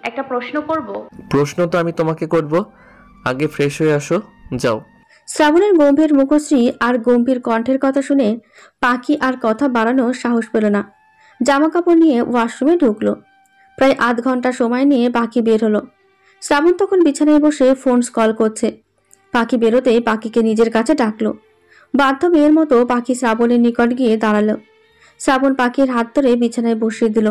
একটা প্রশ্ন করব? প্রশ্ন তো আমি তোমাকে করব, আগে ফ্রেশ হয়ে আসো, যাও। শ্রাবণের গম্ভীর মুখশ্রী আর গম্ভীর কণ্ঠের কথা শুনে পাখি আর কথা বাড়ানোর সাহস পেল না। জামা কাপড় নিয়ে ওয়াশরুমে ঢুকলো। প্রায় আধ ঘন্টা সময় নিয়ে পাখি বের হলো। শ্রাবণ তখন বিছানায় বসে ফোন কল করছে। পাখি বেরোতেই পাখিকে নিজের কাছে ডাকলো। বাধ্য মেয়ের মতো পাখি শ্রাবণের নিকট গিয়ে দাঁড়ালো। শ্রাবণ পাখির হাত ধরে বিছানায় বসিয়ে দিল।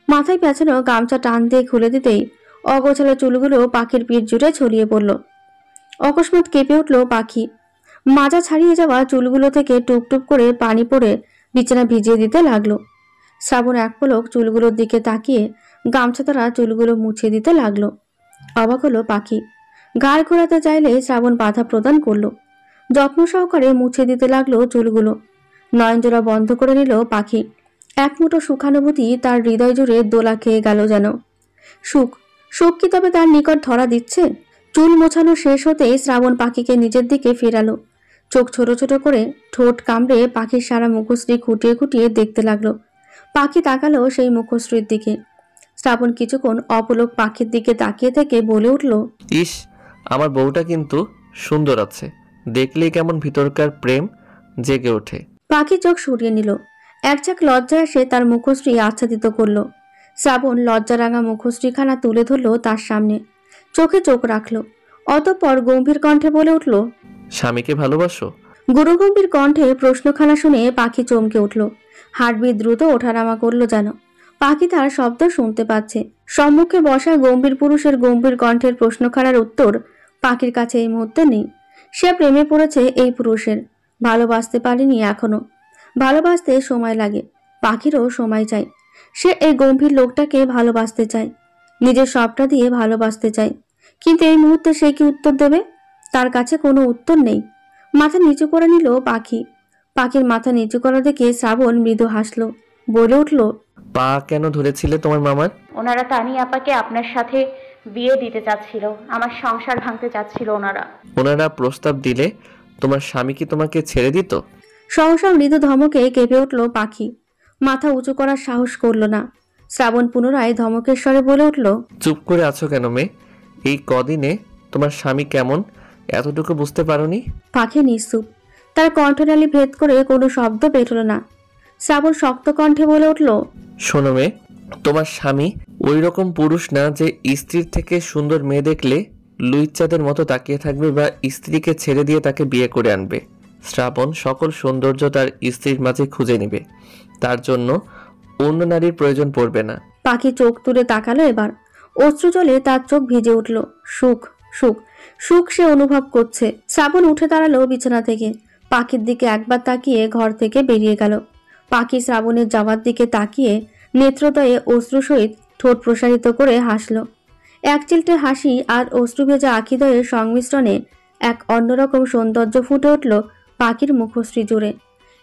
মাথায় পেঁচানো গামছা টান দিয়ে খুলে দিতেই অগোছালো চুলগুলো পাখির পিঠ জুড়ে ছড়িয়ে পড়ল। অকস্মাৎ কেঁপে উঠল পাখি। মাজা ছাড়িয়ে যাওয়া চুলগুলো থেকে টুপটুপ করে পানি পড়ে বিছানা ভিজিয়ে দিতে লাগলো। শ্রাবণ এক পলক চুলগুলোর দিকে তাকিয়ে গামছা দ্বারা চুলগুলো মুছে দিতে লাগলো। অবাক হলো পাখি। ঘাড় ঘোরাতে চাইলে শ্রাবণ বাধা প্রদান করলো। যত্ন সহকারে মুছে দিতে লাগলো চুলগুলো। নয়নজোড়া বন্ধ করে নিল পাখি। এক মুঠো সুখানুভূতি তার হৃদয় জুড়ে দোলা খেয়ে গেল যেন। সুখ, সুখ কি তবে তার নিকট ধরা দিচ্ছে? চুল মোছানো শেষ হতেই শ্রাবণ পাখিকে নিজের দিকে ফেরালো। চোখ ছোট ছোট করে ঠোঁট কামড়ে পাখির সারা মুখশ্রী খুঁটিয়ে খুঁটিয়ে দেখতে লাগলো। পাখি তাকালো সেই মুখশ্রীর দিকে। শ্রাবণ কিছুক্ষণ অপলক পাখির দিকে তাকিয়ে থেকে বলে উঠল, ইস, আমার বউটা কিন্তু সুন্দর আছে, দেখলেই কেমন ভিতরকার প্রেম জেগে ওঠে। পাখি চোখ সরিয়ে নিল। এক ঝাঁক লজ্জা এসে তার মুখশ্রী আচ্ছাদিত করলো। শ্রাবণ লজ্জারাঙা মুখশ্রীখানা তুলে ধরলো তার সামনে। চোখে চোখ রাখলো। অতঃপর গম্ভীর কণ্ঠে বলে উঠল, স্বামীকে ভালোবাসো? গুরুগম্ভীর কণ্ঠে প্রশ্নখানা শুনে পাখি চমকে উঠল। হার্টবিট দ্রুত ওঠানামা করলো যেন। পাখি তার শব্দ শুনতে পাচ্ছে। সম্মুখে বসা গম্ভীর পুরুষের গম্ভীর কণ্ঠের প্রশ্নখানার উত্তর পাখির কাছে এই মুহূর্তে নেই। সে প্রেমে পড়েছে এই পুরুষের। ভালোবাসতে পারেনি এখনো। ভালোবাসতে সময় লাগে, পাখিরও সময় চাই। সে এই গম্ভীর লোকটাকে ভালোবাসতে চায়, নিজের সবটা দিয়ে ভালোবাসতে চায়। কিন্তু এই মুহূর্তে সে কি উত্তর দেবে? তার কাছে কোনো উত্তর নেই। মাথা নিচু করে নিল পাখি। পাখির মাথা নিচু করা দেখে শ্রাবণ মৃদু হাসলো, বলে উঠল, পা কেন ধরেছিলে তোমার মামার? ওনারা তানি আপাকে আপনার সাথে বিয়ে দিতে চাচ্ছিল, আমার সংসার ভাঙতে চাচ্ছিল ওনারা। ওনারা প্রস্তাব দিলে তোমার স্বামী কি তোমাকে ছেড়ে দিত? সহসা মৃদু ধমকে কেঁপে উঠল পাখি। মাথা উঁচু করার সাহস করল না। শ্রাবণ পুনরায় ধমকের স্বরে বলে উঠল, চুপ করে আছো কেন মেয়ে? এই কদিনে তোমার স্বামী কেমন এতটুকু বুঝতে পারোনি? পাখি নিশ্চুপ। তার কণ্ঠনালী ভেদ করে কোনো শব্দ বেরোল না। শ্রাবণ শক্ত কণ্ঠে বলে উঠল, শোনো মেয়ে, তোমার স্বামী ওই রকম পুরুষ না যে স্ত্রীর থেকে সুন্দর মেয়ে দেখলে লুইচাঁদের মতো তাকিয়ে থাকবে বা স্ত্রীকে ছেড়ে দিয়ে তাকে বিয়ে করে আনবে। শ্রাবণ সকল সৌন্দর্য তার স্ত্রীর মাঝে খুঁজে নেবে, তার জন্য অন্য নারীর প্রয়োজন পড়বে না। পাখি চোখ তুলে তাকালো এবার। অশ্রু জলে তার চোখ ভিজে উঠল। সুখ, সুখ, সুখ সে অনুভব করছে। শ্রাবণ উঠে দাঁড়ালো বিছানা থেকে। পাখির দিকে একবার তাকিয়ে ঘর থেকে বেরিয়ে গেল। পাখি শ্রাবণের যাওয়ার দিকে তাকিয়ে নেত্রদয়ে অশ্রু সহিত ঠোঁট প্রসারিত করে হাসল। এক চিলটে হাসি আর অশ্রু ভেজা আখিদয়ের সংমিশ্রণে এক অন্যরকম সৌন্দর্য ফুটে উঠল পাখির মুখশ্রী জুড়ে।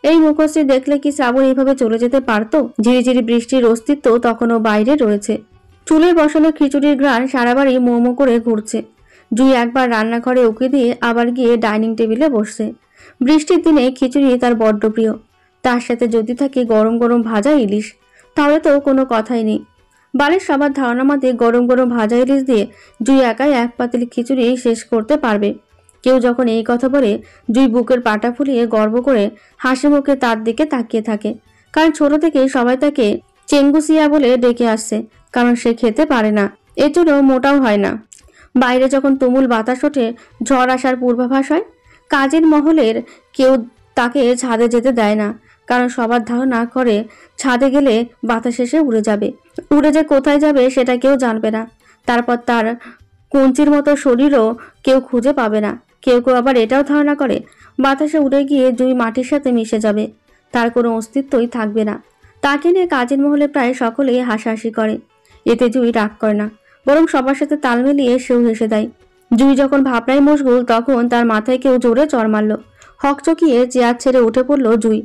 এই মুখশ্রী দেখলে কি শ্রাবণ এইভাবে চলে যেতে পারত? ঝিরিঝিরি বৃষ্টির অস্তিত্ব তখনও বাইরে রয়েছে। চুলে বসানো খিচুড়ির ঘ্রাণ সারা বাড়ি মোমো করে ঘুরছে। জুই একবার রান্নাঘরে উকি দিয়ে আবার গিয়ে ডাইনিং টেবিলে বসছে। বৃষ্টির দিনে খিচুড়ি তার বড্ড প্রিয়। তার সাথে যদি থাকে গরম গরম ভাজা ইলিশ, তাহলে তো কোনো কথাই নেই। বাড়ির সবার ধারণা মতে গরম গরম ভাজা ইলিশ দিয়ে জুই একাই এক পাতিল খিচুড়ি শেষ করতে পারবে। কেউ যখন এই কথা বলে জুই বুকের পাটা ফুলিয়ে গর্ব করে হাসি মুখে তার দিকে তাকিয়ে থাকে। কারণ ছোট থেকে সবাই তাকে চেঙ্গুসিয়া বলে ডেকে আসছে, কারণ সে খেতে পারে না, এর জন্য মোটাও হয় না। বাইরে যখন তুমুল বাতাস ওঠে, ঝড় আসার পূর্বাভাস হয়, কাজের মহলের কেউ তাকে ছাদে যেতে দেয় না। কারণ সবার ধারণা করে ছাদে গেলে বাতাস এসে উড়ে যাবে। উড়ে যে কোথায় যাবে সেটা কেউ জানবে না। তারপর তার কঞ্চির মতো শরীরও কেউ খুঁজে পাবে না। কেউ কেউ আবার এটাও ধারণা করে বাতাসে উড়ে গিয়ে জুই মাটির সাথে মিশে যাবে, তার কোনো অস্তিত্বই থাকবে না। তাকে নিয়ে কাজের মহলে প্রায় সকলেই হাসাহাসি করে। এতে জুই রাগ করে না, বরং সবার সাথে তাল মিলিয়ে সেও হেসে দেয়। জুই যখন ভাবনায় মশগুল, তখন তার মাথায় কেউ জোরে চড় মারল। হকচকিয়ে চেয়ার ছেড়ে উঠে পড়ল জুই।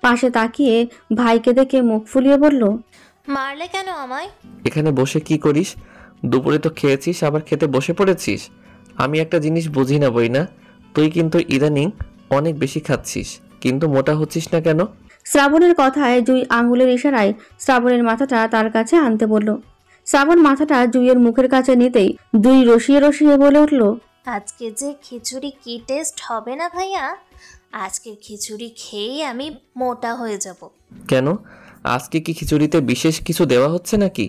পাশে তাকিয়ে ভাইকে দেখে মুখ ফুলিয়ে বলল, মারলে কেন আমায়? এখানে বসে কি করিস? দুপুরে তো খেয়েছিস, আবার খেতে বসে পড়েছিস। আমি একটা জিনিস বুঝি না বই না, তুই কিন্তু ইদানিং অনেক বেশি খাচ্ছিস, কিন্তু মোটা হচ্ছিস না কেন? শ্রাবণের কথায় জুই আঙ্গুলের ইশারায় শ্রাবণের মাথাটা তার কাছে আনতে বলল। শ্রাবণ মাথাটা জুইয়ের মুখের কাছে নিতেই জুই রসিয়ে রসিয়ে বলে উঠল, আজকে যে খিচুড়ি কি টেস্ট হবে না ভাইয়া। আজকের খিচুড়ি খেয়েই আমি মোটা হয়ে যাব। কেন, আজকে কি খিচুড়িতে বিশেষ কিছু দেওয়া হচ্ছে নাকি?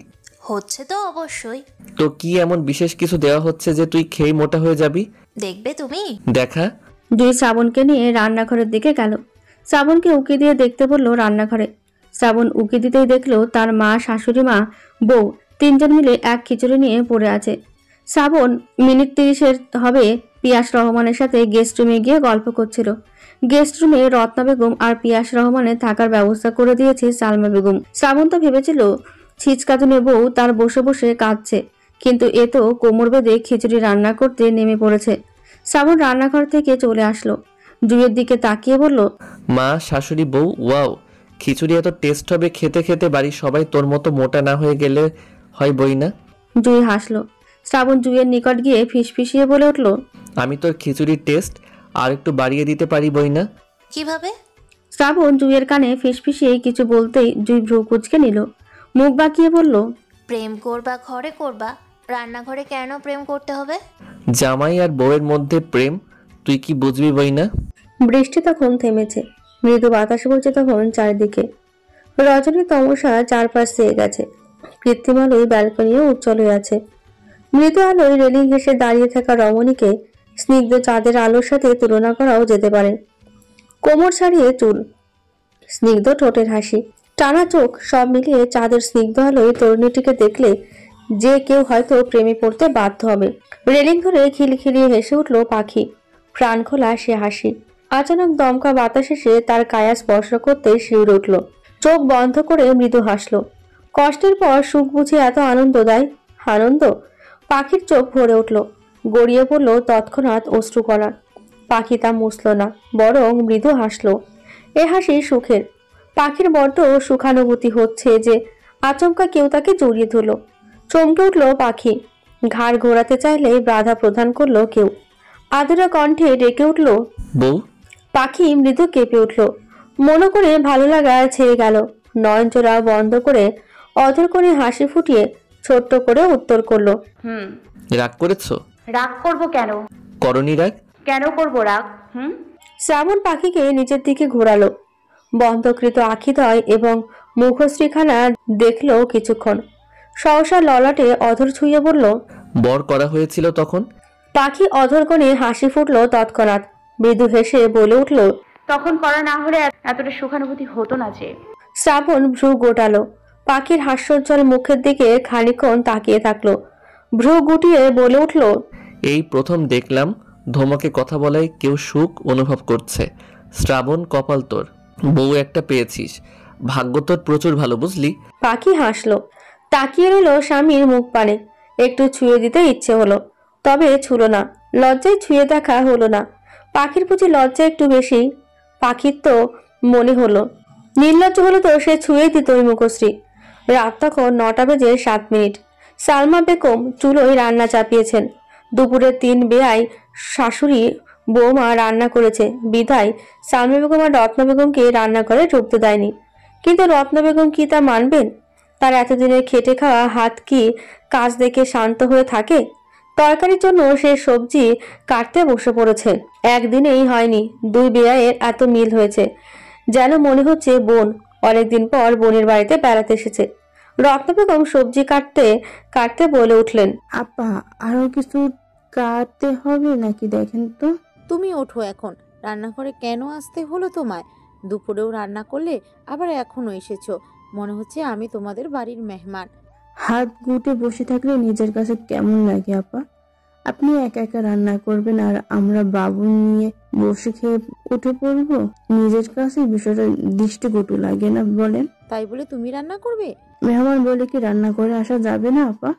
হচ্ছে তো অবশ্যই। তো কি এমন বিশেষ কিছু দেওয়া হচ্ছে যে তুই খেয়ে মোটা হয়ে যাবি? দেখবে তুমি। দেখা। জুই শ্রাবণকে নিয়ে রান্নাঘরের দিকে গেল। শ্রাবণকে উকি দিয়ে দেখতে বলল রান্নাঘরে। শ্রাবণ উকি দিতেই দেখলো তার মা, শাশুড়ি মা, বউ তিনজন মিলে এক খিচুড়ি নিয়ে পড়ে আছে। শ্রাবণ মিনিট 30-এর হবে পিয়াস রহমানের সাথে গেস্ট রুমে গিয়ে গল্প করছিল। গেস্ট রুমে রত্না বেগম আর পিয়াস রহমানের থাকার ব্যবস্থা করে দিয়েছে সালমা বেগম। শ্রাবণ তো ভেবেছিল ছিচকাতুনে বউ তার বসে বসে কাঁদছে, কিন্তু এ তো কোমর বেঁধে খিচুড়ি রান্না করতে নেমে পড়েছে। শ্রাবণ রান্নাঘর থেকে চলে আসলো, জুইয়ের দিকে তাকিয়ে বলল, মা, শাশুড়ি, বউ, ওয়াও, খিচুড়ি এত টেস্ট হবে খেতে খেতে বাড়ির সবাই তোর মতো মোটা না হয়ে গেলে হয় বই না। জুই হাসলো। শ্রাবণ জুইয়ের নিকট গিয়ে ফিসফিসিয়ে বলে উঠল, আমি তোর খিচুড়ির টেস্ট আর একটু বাড়িয়ে দিতে পারি বই না। কিভাবে? শ্রাবণ জুইয়ের কানে ফিসফিসিয়ে কিছু বলতেই জুই ভ্রু কুঁচকে নিল, মুখ বাঁকিয়ে বলল, প্রেম করবা ঘরে করবা, রান্নাঘরে কেন প্রেম করতে হবে? জামাই আর বউয়ের মধ্যে প্রেম তুই কি বুঝবি বই না। বৃষ্টি তখন থেমেছে, মৃদু বাতাস বলছে তখন চারিদিকে। রজনী তমসা চারপাশ চেয়ে গেছে, কৃত্রিম আলোয় ব্যালকনিও উজ্জ্বল হয়ে আছে। মৃদু আলোয় রেলিং ঘেঁষে দাঁড়িয়ে থাকা রমণীকে স্নিগ্ধ চাঁদের আলোর সাথে তুলনা করাও যেতে পারে। কোমর ছাড়িয়ে চুল, স্নিগ্ধ ঠোঁটের হাসি, টানা চোখ, সব মিলিয়ে চাঁদের স্নিগ্ধ আলোয় তরুণীটিকে দেখলে যে কেউ হয়তো প্রেমে পড়তে বাধ্য হবে। রেলিং ধরে খিলখিলিয়ে হেসে উঠল পাখি, প্রাণ খোলা সে হাসি। আচানক দমকা বাতাস এসে তার কায়া স্পর্শ করতে শিউরে উঠল, চোখ বন্ধ করে মৃদু হাসলো। কষ্টের পর সুখ বুঝে এত আনন্দ দেয়? আনন্দ? পাখির চোখ ভরে উঠল, গড়িয়ে পড়ল তৎক্ষণাৎ অশ্রুকণা। পাখি তা মুছল না, বরং মৃদু হাসলো। এ হাসি সুখের। পাখির বড্ড সুখানুভূতি হচ্ছে যে আচমকা কেউ তাকে জড়িয়ে ধরল। চমকে উঠল পাখি, ঘাড় ঘোরাতে চাইলে বাধা প্রদান করলো কেউ। আদুরা কণ্ঠে ডেকে উঠল, বউ। পাখি মৃদু কেঁপে উঠল, মনে করে ভালো লাগা ছেড়ে গেল। নয়নজোড়া বন্ধ করে অধর করে হাসি ফুটিয়ে ছোট্ট করে উত্তর করলো, রাগ করেছো? রাগ করব কেন? করনি রাগ? কেন করব রাগ? শ্রাবণ পাখিকে নিচের দিকে ঘোরালো, বন্ধকৃত আখিদ্বয় এবং মুখশ্রীখানা দেখলো কিছুক্ষণ। সহসা ললাটে অধর ছুঁয়ে বলল, বর করা হয়েছিল তখন? পাখি অধর কোণে হাসি ফুটলো তৎক্ষণাৎ, মৃদু হেসে বলে উঠল, তখন করা না হলে এতটা সুখানুভূতি হতো না যে। শ্রাবণ ভ্রু গোটালো, পাখির হাস্যোজ্জ্বল মুখের দিকে খানিকক্ষণ তাকিয়ে থাকলো, ভ্রু গুটিয়ে বলে উঠল, এই প্রথম দেখলাম ধমকে কথা বলায় কেউ সুখ অনুভব করছে। শ্রাবণ, কপাল তোর, বউ একটা পেয়েছিস, ভাগ্য তোর প্রচুর ভালো, বুঝলি? পাখি হাসলো, তাকিয়ে রইল স্বামীর মুখ পানে। একটু ছুঁয়ে দিতে ইচ্ছে হলো, তবে ছুঁল না, লজ্জায় ছুঁয়ে দেখা হলো না। পাখির প্রতি লজ্জা একটু বেশি পাখির তো মনে হলো। নির্লজ্জ হলো তো সে ছুঁয়েই দিত ওই মুখশ্রী। রাত তখন 9:07। সালমা বেগম চুলোয় রান্না চাপিয়েছেন। দুপুরে 3 বেয়াই শাশুড়ি বৌমা রান্না করেছে বিধায় সালমা বেগম আর রত্না বেগমকে রান্নাঘরে ঢুকতে দেয়নি। কিন্তু রত্না বেগম কি তা মানবেন? তার এতদিনের খেটে খাওয়া হাত কি কাজ দেখে শান্ত হয়ে থাকে? তরকারির জন্য সে সবজি কাটতে বসে পড়েছে। একদিনেই হয়নি, 2 বেয়াইয়ের এত মিল হয়েছে, যেন মনে হচ্ছে বোন অনেকদিন পর বোনের বাড়িতে বেড়াতে এসেছে। রত্না বেগম সবজি কাটতে কাটতে বলে উঠলেন, আপা, আরো কিছু কাটতে হবে নাকি দেখেন তো। তুমি ওঠো এখন, রান্নাঘরে কেন আসতে হলো তোমায়? দুপুরেও রান্না করলে, আবার এখনো এসেছো। মনে হচ্ছে আমি তোমাদের বাড়ির মেহমান। হাত গুটে বসে থাকলে নিজের কাছে কেমন লাগে আপা? আপনি একা একা রান্না করবেন আর আমরা বাবু নিয়ে বসে খেয়ে উঠে পড়বো? নিজের কাছে বিষয়টা দৃষ্টিকটু লাগে না বলেন? তাই বলে তুমি রান্না করবে? মেহমান বলে কি রান্না করে আসা যাবে না আপা?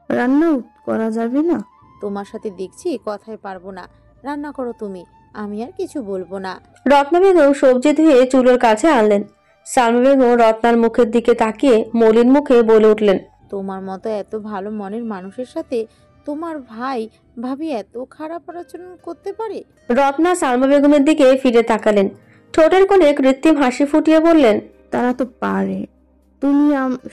রান্নাও করা যাবে না? তোমার সাথে দেখছি কথায় পারবো না, রান্না করো তুমি, আমি আর কিছু বলবো না। রত্না বেগম সবজি ধুয়ে চুলোর কাছে আনলেন। সালমা বেগম রত্নার মুখের দিকে তাকিয়ে মলিন মুখে বলে উঠলেন, তোমার মতো এত ভালো মনের মানুষের সাথে তোমার ভাই ভাবি এত খারাপ আচরণ করতে পারে? রত্না সালমা বেগমের দিকে ফিরে তাকালেন, ঠোঁটের কোণে কৃত্রিম হাসি ফুটিয়ে বললেন, তারা তো পারে, তুমি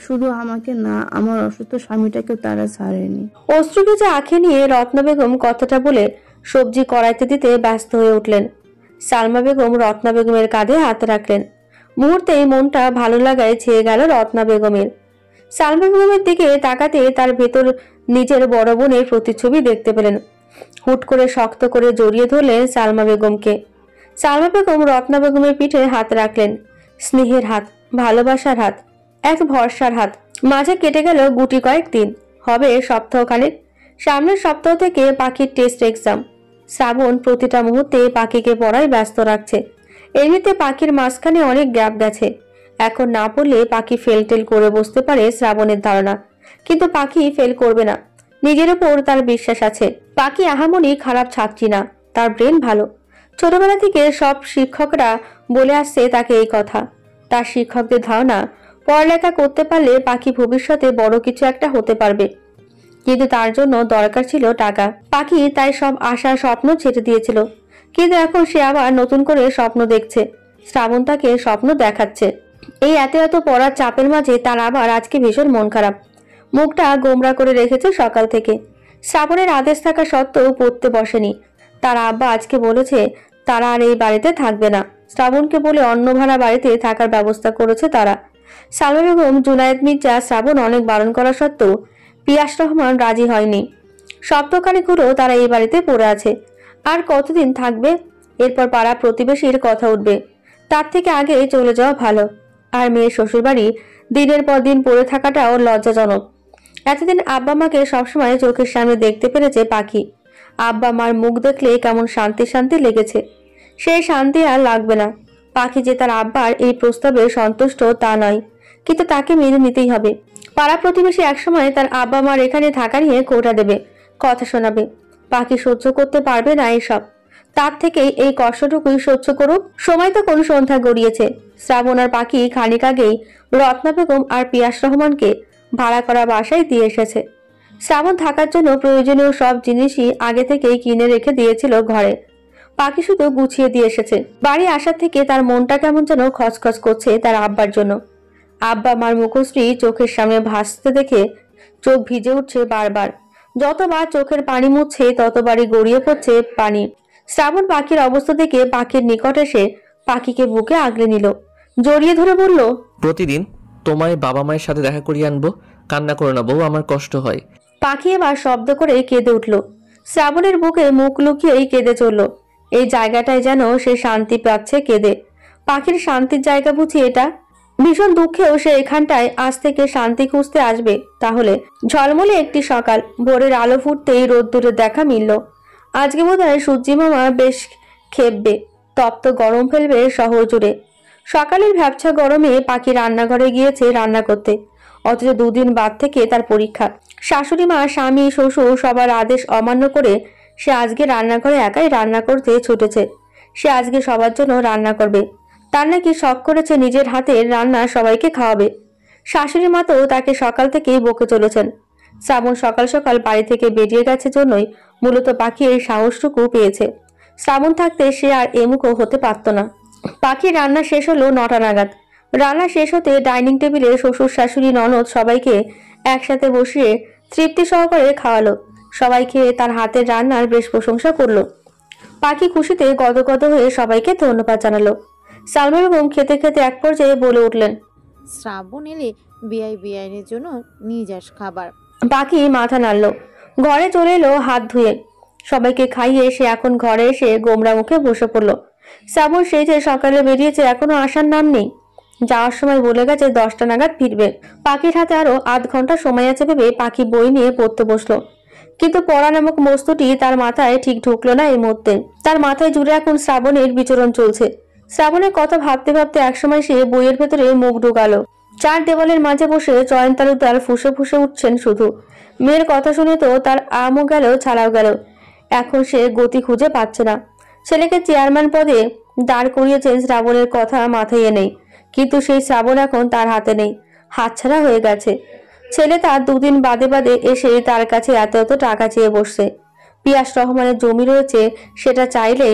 শুধু আমাকে না, আমার অসুস্থ স্বামীটাকেও তারা ছাড়েনি। অশ্রু ভেজা আঁখে নিয়ে রত্না বেগম কথাটা বলে সবজি কড়াইতে দিতে ব্যস্ত হয়ে উঠলেন। সালমা বেগম রত্না বেগমের কাঁধে হাত রাখলেন। মুহূর্তেই মনটা ভালো লাগায় ছেয়ে গেল রত্না বেগমের। সালমা বেগমের দিকে তাকাতে তার ভেতর নিজের বড় বোনের প্রতিচ্ছবি দেখতে পেলেন। হুট করে শক্ত করে জড়িয়ে ধরলেন সালমা বেগমকে। সালমা বেগম রত্না বেগমের পিঠে হাত রাখলেন। স্নেহের হাত, ভালোবাসার হাত, এক ভরসার হাত। মাঝে কেটে গেল গুটি কয়েক দিন, হবে সপ্তাহখানেক। সামনের সপ্তাহ থেকে পাখির টেস্ট এক্সাম। শ্রাবণ প্রতিটা মুহূর্তে পাখিকে পড়ায় ব্যস্ত রাখছে। এমনিতে পাখির মাঝখানে অনেক গ্যাপ গেছে। এখন না পড়লে পাখি ফেল টেল করে বসতে পারে শ্রাবণের ধারণা। কিন্তু পাখি ফেল করবে না, নিজের উপর তার বিশ্বাস আছে। পাখি আহামনি খারাপ ছাত্রী না, তার ব্রেন ভালো। ছোটবেলা থেকে সব শিক্ষকরা বলে আসছে তাকে এই কথা। তার শিক্ষকদের ধারণা পড়ালেখা করতে পারলে পাখি ভবিষ্যতে বড় কিছু একটা হতে পারবে, কিন্তু তার জন্য দরকার ছিল টাকা। পাখি তাই সব আশা স্বপ্ন ছেড়ে দিয়েছিল, কিন্তু এখন সে আবার নতুন করে স্বপ্ন দেখছে। শ্রাবণ তাকে স্বপ্ন দেখাচ্ছে। এই এত পড়ার চাপের মাঝে তার আবার আজকে ভীষণ মন খারাপ। মুখটা গোমরা করে রেখেছে সকাল থেকে। শ্রাবণের আদেশ থাকা সত্ত্বেও পড়তে বসেনি। তার আব্বা আজকে বলেছে তারা আর এই বাড়িতে থাকবে না। শ্রাবণকে বলে অন্য ভাড়া বাড়িতে থাকার ব্যবস্থা করেছে তারা। সালমা বেগম, জুনায়েদ মির্জা, শ্রাবণ অনেক বারণ করা সত্ত্বেও পিয়াস রহমান রাজি হয়নি। সপ্তাহখানেক হলো তারা এই বাড়িতে পড়ে আছে। আর কতদিন থাকবে? এরপর পাড়া প্রতিবেশীর কথা উঠবে। তার থেকে আগে চলে যাওয়া ভালো। আর মেয়ের শ্বশুরবাড়ি দিনের পর দিন পড়ে থাকাটাও লজ্জাজনক। এতদিন আব্বা মাকে সবসময় চোখের সামনে দেখতে পেরেছে পাখি। আব্বা মার মুখ দেখলে কেমন শান্তি শান্তি লেগেছে। সেই শান্তি আর লাগবে না। পাখি যে তার আব্বার এই প্রস্তাবে সন্তুষ্ট তা নয়, কিন্তু তাকে মেনে নিতেই হবে। পাড়া প্রতিবেশী একসময় তার আব্বা মার এখানে থাকা নিয়ে কোটা দেবে, কথা শোনাবে। পাখি সহ্য করতে পারবে না এসব। তার থেকেই এই কষ্টটুকুই সহ্য করুক। সময় তো কোন সন্ধ্যা গড়িয়েছে। শ্রাবণ আর পাখি খানিক আগেই রত্না বেগম আর পিয়াস রহমানকে ভাড়া করা বাসায় দিয়ে এসেছে। শ্রাবণ থাকার জন্য প্রয়োজনীয় সব জিনিসই আগে থেকেই কিনে রেখে দিয়েছিল ঘরে। পাখি শুধু গুছিয়ে দিয়ে এসেছে। বাড়ি আসার থেকে তার মনটা কেমন যেন খচখচ করছে তার আব্বার জন্য। আব্বা মার মুখশ্রী চোখের সামনে ভাসতে দেখে চোখ ভিজে উঠছে বারবার। যতবার চোখের পানি মুছছে ততবারই গড়িয়ে পড়ছে পানি। শ্রাবণ পাখির অবস্থা দেখে পাখির নিকট এসে পাখিকে বুকে আগলে নিল, জড়িয়ে ধরে বলল, প্রতিদিন তোমায় বাবা মায়ের সাথে দেখা করিয়ে আনবো। কান্না করো না বউ, আমার কষ্ট হয়। পাখি এবার শব্দ করে কেঁদে উঠল। শ্রাবণের বুকে মুখ লুকিয়েই কেঁদে চলল। এই জায়গাটায় যেন সে শান্তি পাচ্ছে কেঁদে। পাখির শান্তির জায়গা বুঝি এটা। ভীষণ দুঃখেও সে এখানটায় আজ থেকে শান্তি খুঁজতে আসবে। তাহলে ঝলমলে একটি সকাল, ভোরের আলো ফুটতেই রোদ্দুরের দেখা মিলল। আজকে বোধহয় সূর্যি মামা বেশ খেপবে, তপ্ত গরম ফেলবে শহর জুড়ে। সকালের ভ্যাবছা গরমে পাখি রান্নাঘরে গিয়েছে রান্না করতে, অথচ দুদিন বাদ থেকে তার পরীক্ষা। শাশুড়ি মা, স্বামী, শ্বশুর সবার আদেশ অমান্য করে সে আজকে রান্নাঘরে একাই রান্না করতে ছুটেছে। সে আজকে সবার জন্য রান্না করবে। তার নাকি শখ করেছে নিজের হাতের রান্না সবাইকে খাওয়াবে। শাশুড়ি মা তো তাকে সকাল থেকেই বকে চলেছেন। শ্রাবণ সকাল সকাল বাড়ি থেকে বেরিয়ে গেছে জন্যই মূলত পাখি এই সাহসটুকু পেয়েছে। শ্রাবণ থাকতে সে আর এমুখও হতে পারত না। পাখির রান্না শেষ হলো 9টা নাগাদ। রান্না শেষ হতে ডাইনিং টেবিলে শ্বশুর, শাশুড়ি, ননদ সবাইকে একসাথে বসিয়ে তৃপ্তি সহকারে খাওয়ালো। সবাই খেয়ে তার হাতের রান্নার বেশ প্রশংসা করলো। পাখি খুশিতে গদগদ হয়ে সবাইকে ধন্যবাদ জানালো। সালমা বেগম খেতে খেতে এক পর্যায়ে বলে উঠলেন, শ্রাবণ এলে বেআইনের জন্য নিয়ে যাস খাবার। পাখি মাথা নাড়ল। ঘরে চলে এলো হাত ধুয়ে। সবাইকে খাইয়ে সে এখন ঘরে এসে গোমরা মুখে বসে পড়লো। শ্রাবণ সেই যে সকালে বেরিয়েছে, এখনো আসার নাম নেই। যাওয়ার সময় বলে গেছে 10টা নাগাদ ফিরবে। পাখির হাতে আরো আধ ঘন্টা সময় আছে ভেবে পাখি বই নিয়ে পড়তে বসলো। কিন্তু পড়া নামক বস্তুটি তার মাথায় ঠিক ঢুকলো না এই মুহূর্তে। তার মাথায় জুড়ে এখন শ্রাবণের বিচরণ চলছে। শ্রাবণের কথা ভাবতে ভাবতে একসময় সে বইয়ের ভেতরে মুখ ঢুকালো। 4 দেওয়ালের মাঝে বসে চয়ন তালুকদার ফুসে ফুসে উঠছেন শুধু। মেয়ের কথা শুনে তো তার আমও গেল, ছাড়াও গেল। এখন সে গতি খুঁজে পাচ্ছে না। ছেলেকে চেয়ারম্যান পদে দাঁড় করিয়েছেন শ্রাবণের কথা মাথায় নেই, কিন্তু সেই শ্রাবণ এখন তার হাতে নেই, হাতছাড়া হয়ে গেছে। ছেলে তার 2 দিন বাদে বাদে এসে তার কাছে এত টাকা চেয়ে বসছে। পিয়াস রহমানের জমি রয়েছে, সেটা চাইলে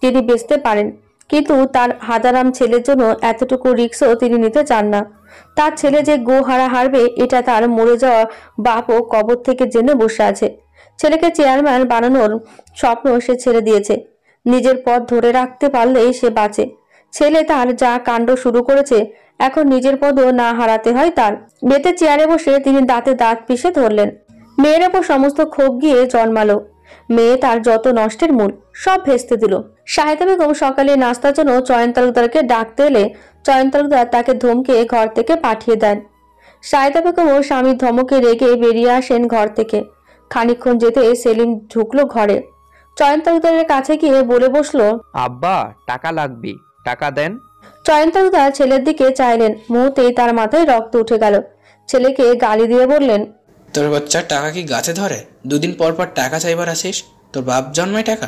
তিনি বেচতে পারেন, কিন্তু তার হাদারাম ছেলের জন্য এতটুকু রিস্কও তিনি নিতে চান না। তার ছেলে যে গোহারা হারবে এটা তার মরে যাওয়া বাপও কবর থেকে জেনে বসে আছে। ছেলেকে চেয়ারম্যান বানানোর স্বপ্ন সে ছেড়ে দিয়েছে। নিজের পথ ধরে রাখতে পারলেই সে বাঁচে। ছেলে তার যা কাণ্ড শুরু করেছে, এখন নিজের পদও না হারাতে হয় তার। বেতে চেয়ারে বসে তিনি দাঁতে দাঁত পিষে ধরলেন। মেয়ের ওপর সমস্ত ক্ষোভ গিয়ে জন্মালো। মেয়ে তার যত নষ্টের মূল সব ভেস্তে দিল। শাহেদা বেগম সকালে নাস্তার জন্য চয়ন তালুকদারকে ডাকতে এলে চয়ন তালুকদার তাকে ধমকে ঘর থেকে পাঠিয়ে দেন। শাহেদা বেগম ও স্বামীর ধমকে রেগে বেরিয়ে আসেন ঘর থেকে। খানিকক্ষণ যেতে সেলিম ঢুকলো ঘরে। চয়ন তালুকদারের কাছে গিয়ে বলে বসলো, আব্বা টাকা লাগবে, টাকা দেন। চয়ন তালুকদার ছেলের দিকে চাইলেন। মুহূর্তেই তার মাথায় রক্ত উঠে গেল। ছেলেকে গালি দিয়ে বললেন, তোর বাচ্চার টাকা কি গাছে ধরে? দুদিন পর পর টাকা চাইবার আসিস? তোর বাপ জন্মায় টাকা?